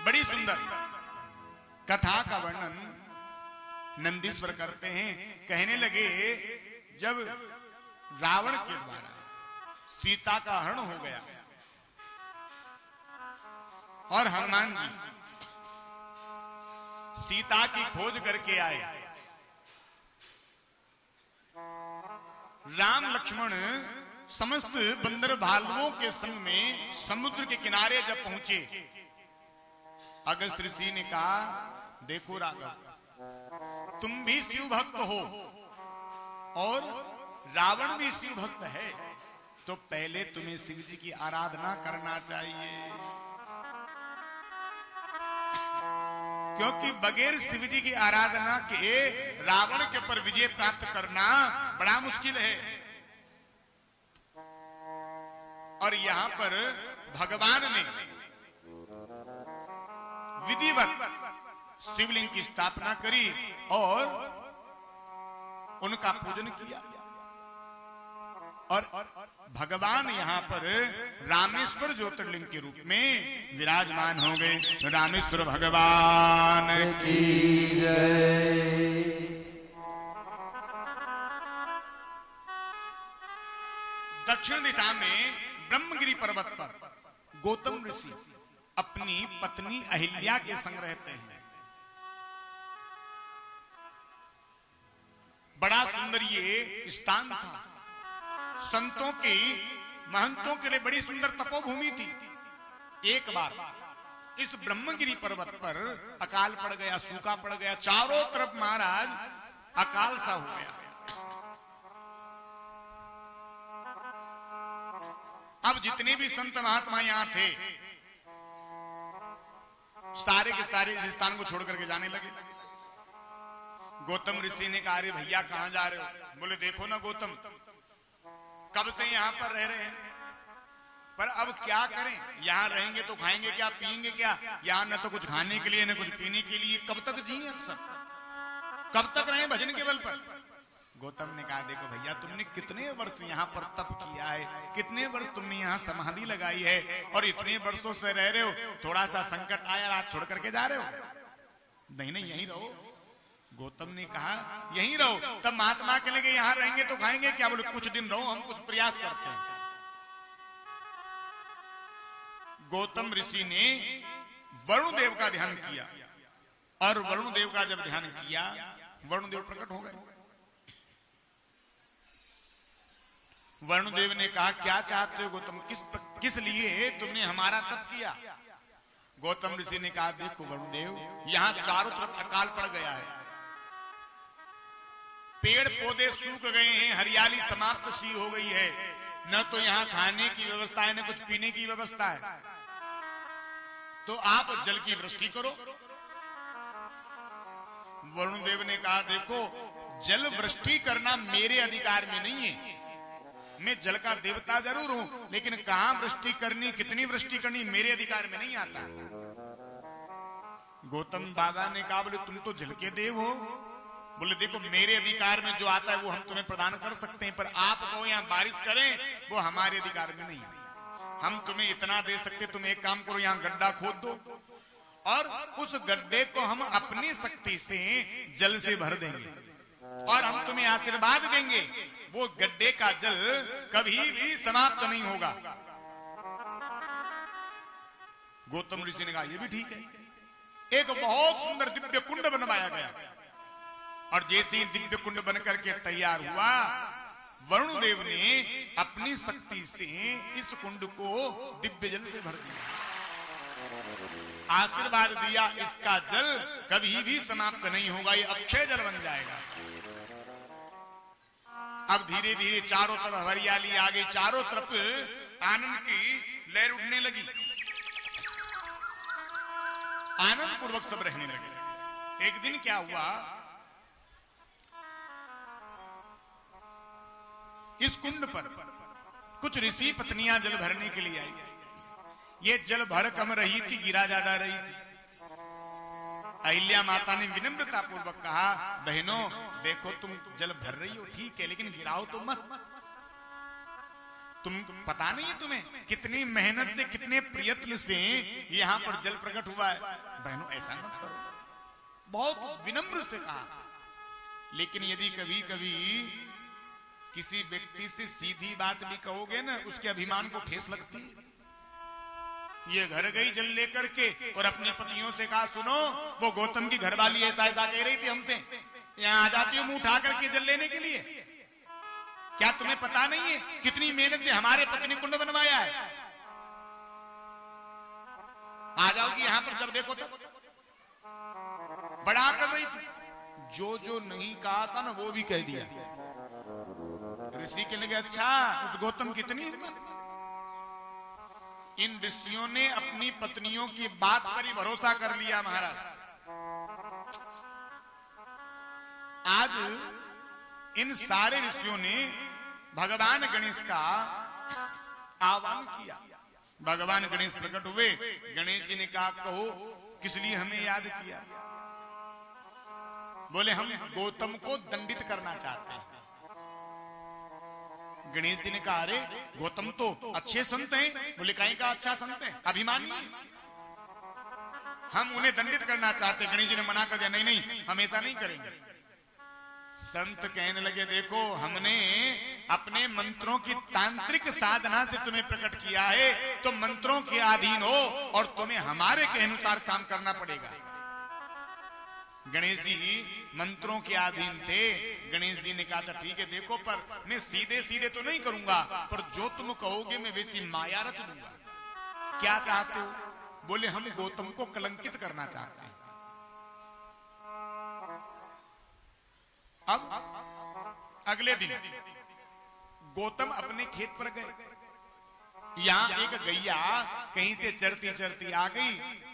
बड़ी सुंदर कथा का वर्णन नंदीश्वर करते हैं। कहने लगे जब रावण के द्वारा सीता का हरण हो गया और हनुमान जी सीता की खोज करके आए, राम लक्ष्मण समस्त बंदर भालुओं के संग में समुद्र के किनारे जब पहुंचे, अगस्त्य ऋषि ने कहा देखो राघव, तुम भी शिव भक्त हो और रावण भी शिव भक्त है, तो पहले तुम्हें शिव जी की आराधना करना चाहिए, क्योंकि बगैर शिव जी की आराधना के रावण के ऊपर विजय प्राप्त करना बड़ा मुश्किल है। और यहां पर भगवान ने विधिवत शिवलिंग की स्थापना करी और उनका पूजन किया और भगवान यहां पर रामेश्वर ज्योतिर्लिंग के रूप में विराजमान हो गए। रामेश्वर भगवान की जय। दक्षिण दिशा में ब्रह्मगिरी पर्वत पर गौतम ऋषि अपनी पत्नी अहिल्या के संग रहते हैं। बड़ा सुंदर ये स्थान था, संतों की महंतों के लिए बड़ी सुंदर तपोभूमि थी। एक बार इस ब्रह्मगिरी पर्वत पर अकाल पड़ गया, सूखा पड़ गया, चारों तरफ महाराज अकाल सा हो गया। अब जितने भी संत महात्मा यहां थे सारे के सारे इस स्थान को छोड़ करके जाने लगे। गौतम ऋषि ने कहा अरे भैया कहां जा रहे हो? बोले देखो ना गौतम, कब से यहां पर रह रहे हैं, पर अब क्या करें, यहां रहेंगे तो खाएंगे क्या, पिएंगे क्या, यहां न तो कुछ खाने के लिए न कुछ पीने के लिए, कब तक जिए अक्सर, कब तक रहे भजन के बल पर। गौतम ने कहा देखो भैया, तुमने कितने वर्ष यहाँ पर तप किया है, कितने वर्ष तुमने यहाँ समाधि लगाई है और इतने वर्षों से रह रहे हो, थोड़ा सा संकट आया रात छोड़ करके जा रहे हो? नहीं नहीं यहीं रहो। गौतम ने कहा यहीं रहो। तब महात्मा के लगे यहाँ रहेंगे तो खाएंगे क्या? बोले कुछ दिन रहो, हम कुछ प्रयास करते हैं। गौतम ऋषि ने वरुण देव का ध्यान किया और वरुण देव का जब ध्यान किया, वरुण देव प्रकट हो गए। वरुण देव ने कहा क्या चाहते हो गौतम, किस लिए तुमने हमारा तप किया? गौतम ऋषि ने कहा देखो वरुण देव, यहाँ चारों तरफ अकाल पड़ गया है, पेड़ पौधे सूख गए हैं, हरियाली समाप्त सी हो गई है, न तो यहाँ खाने की व्यवस्था है न कुछ पीने की व्यवस्था है, तो आप जल की वृष्टि करो। वरुण देव ने कहा देखो जल वृष्टि करना मेरे अधिकार में नहीं है, मैं जल का देवता जरूर हूं, लेकिन कहां वृष्टि करनी, कितनी वृष्टि करनी मेरे अधिकार में नहीं आता। गौतम बाबा ने कहा बोले तुम तो जल के देव हो। बोले देखो मेरे अधिकार में जो आता है वो हम तुम्हें प्रदान कर सकते हैं, पर आप तो यहाँ बारिश करें वो हमारे अधिकार में नहीं है। हम तुम्हें इतना दे सकते, तुम एक काम करो यहाँ गड्ढा खोद दो और उस गड्ढे को हम अपनी शक्ति से जल से भर देंगे और हम तुम्हें आशीर्वाद देंगे, वो गड्ढे का जल कभी भी समाप्त नहीं होगा। गौतम ऋषि ने कहा ये भी ठीक है। एक बहुत सुंदर दिव्य कुंड बनवाया गया और जैसे ही दिव्य कुंड बनकर के तैयार हुआ, वरुण देव ने अपनी शक्ति से इस कुंड को दिव्य जल से भर दिया, आशीर्वाद दिया इसका जल कभी भी समाप्त नहीं होगा, ये अक्षय जल बन जाएगा। अब धीरे धीरे चारों तरफ हरियाली आ गई, चारों तरफ आनंद की लहर उठने लगी, आनंद पूर्वक सब रहने लगे। एक दिन क्या हुआ, इस कुंड पर कुछ ऋषि पत्नियां जल भरने के लिए आई। ये जल भर कम रही थी, गिरा ज्यादा रही थी। अहिल्या माता ने विनम्रता पूर्वक कहा बहनों देखो तुम जल भर रही हो ठीक है, लेकिन गिराओ तो मत। तुम पता नहीं है तुम्हें कितनी मेहनत से कितने प्रयत्न से यहां पर जल प्रकट हुआ है। बहनों ऐसा मत करो, बहुत विनम्र से कहा। लेकिन यदि कभी कभी किसी व्यक्ति से सीधी बात भी कहोगे ना, उसके अभिमान को ठेस लगती है। ये घर गई जल लेकर के और अपने पतियों से कहा, सुनो वो गौतम की घरवाली ऐसा ऐसा कह रही थी हमसे, यहाँ आ जाती हूँ मुंह उठा करके जल लेने के लिए। क्या तुम्हें पता नहीं है कितनी मेहनत से हमारे पत्नी कुंड बनवाया है? आ जाओगी यहां पर जब देखो तब। बड़ा कर रही थी, जो नहीं कहा था ना वो भी कह दिया। ऋषि के लगे अच्छा उस गौतम कितनी हिम्मत। इन ऋषियों ने अपनी पत्नियों की बात पर ही भरोसा कर लिया महाराज। आज इन सारे ऋषियों ने भगवान गणेश का आह्वान किया। भगवान गणेश प्रकट हुए। गणेश जी ने कहा, कहो किस लिए हमें याद किया? बोले हम गौतम को दंडित करना चाहते हैं। गणेश जी ने कहा, अरे गौतम तो अच्छे संत हैं। बोले कहीं का अच्छा संत है, अभिमानी है, हम उन्हें दंडित करना चाहते। गणेश जी ने मना कर दिया, नहीं नहीं हम ऐसा नहीं करेंगे। संत कहने लगे, देखो हमने अपने मंत्रों की तांत्रिक साधना से तुम्हें प्रकट किया है, तो मंत्रों के अधीन हो और तुम्हें हमारे के अनुसार काम करना पड़ेगा। गणेश जी मंत्रों के अधीन थे। गणेश जी ने कहा, अच्छा ठीक है, देखो पर मैं सीधे सीधे तो नहीं करूंगा, पर जो तुम कहोगे मैं वैसी माया रच दूंगा। क्या चाहते हो? बोले हम गौतम को कलंकित करना चाहते हैं। अब अगले दिन गौतम अपने खेत पर गए। यहां एक गैया कहीं से चरती चरती आ गई।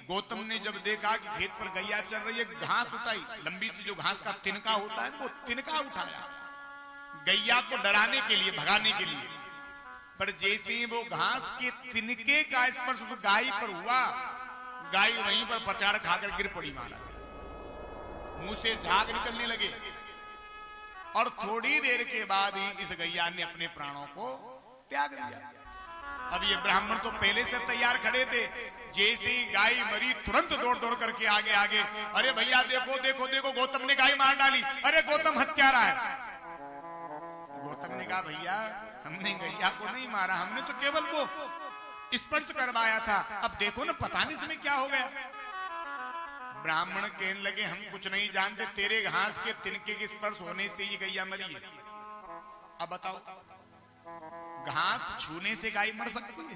गौतम ने जब देखा कि खेत पर गैया चल रही है, घास उठाई, लंबी सी जो घास का तिनका होता है वो तिनका उठाया गैया को डराने के लिए, भगाने के लिए। पर जैसे ही वो घास के तिनके का स्पर्श उस गाय पर हुआ, गाय वहीं पर पचाड़ खाकर गिर पड़ी महाराज। मुंह से झाग निकलने लगे और थोड़ी देर के बाद ही इस गैया ने अपने प्राणों को त्याग दिया। अब ये ब्राह्मण तो पहले से तैयार खड़े थे। जैसे ही गाय मरी तुरंत दौड़ दौड़ करके आगे आगे, अरे भैया देखो देखो देखो गौतम ने गाय मार डाली, अरे गौतम हत्यारा है। गौतम ने कहा, भैया हमने गैया को नहीं मारा, हमने तो केवल वो स्पर्श करवाया था। अब देखो ना पता नहीं इसमें क्या हो गया। ब्राह्मण कहने लगे, हम कुछ नहीं जानते, तेरे घास के तिनके के स्पर्श होने से ये गैया मरी है। अब बताओ घास छूने से गाय मर सकती है?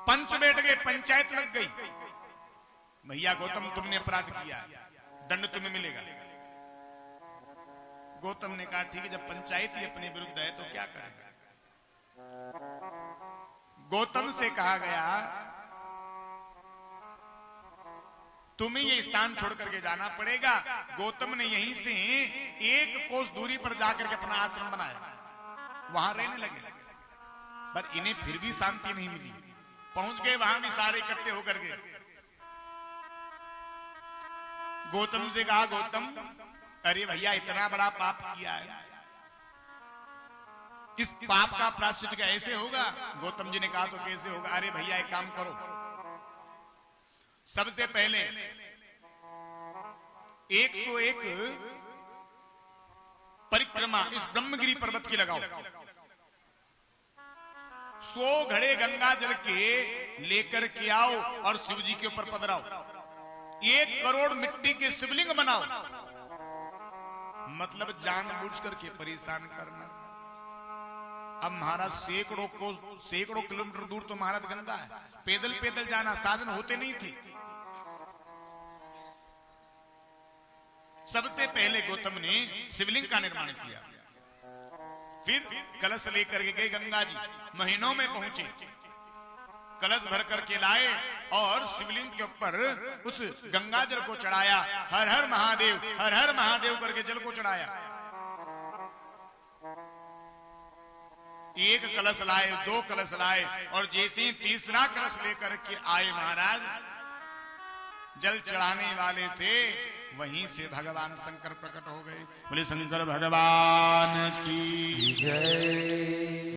पंच बैठ गए, पंचायत लग गई। भैया गौतम तुमने अपराध किया, दंड तुम्हें मिलेगा। गौतम ने कहा, ठीक है, जब पंचायत ही अपने विरुद्ध है तो क्या करेंगे। गौतम से कहा गया, तुम्हें ये स्थान छोड़ करके जाना पड़ेगा। गौतम ने यहीं से 1 कोस दूरी पर जाकर के अपना आश्रम बनाया, वहां रहने लगे। पर इन्हें फिर भी शांति नहीं मिली। पहुंच गए वहां भी सारे इकट्ठे होकर के। गौतम से कहा, गौतम अरे भैया इतना बड़ा पाप किया है, इस पाप का प्रायश्चित क्या ऐसे होगा? गौतम जी ने कहा, तो कैसे होगा? अरे भैया एक काम करो, सबसे पहले 101 परिक्रमा इस ब्रह्मगिरी पर्वत की लगाओ। 100 घड़े गंगा जल के लेकर के आओ और शिव जी के ऊपर पधराओ। 1 करोड़ मिट्टी के शिवलिंग बनाओ। मतलब जानबूझ करके परेशान करना। अब महाराज सैकड़ों किलोमीटर दूर तो महाराज गंगा है, पैदल पैदल जाना, साधन होते नहीं थे। सबसे पहले गौतम ने शिवलिंग का निर्माण किया, फिर कलश लेकर के गए गंगा जी, महीनों में पहुंचे, कलश भर करके लाए और शिवलिंग के ऊपर उस गंगा जल को चढ़ाया। हर हर महादेव करके जल को चढ़ाया। 1 कलश लाए, 2 कलश लाए और जैसे ही तीसरा कलश लेकर के आए महाराज, जल चढ़ाने वाले थे, वहीं से भगवान शंकर प्रकट हो गए। बोले शंकर भगवान की जय।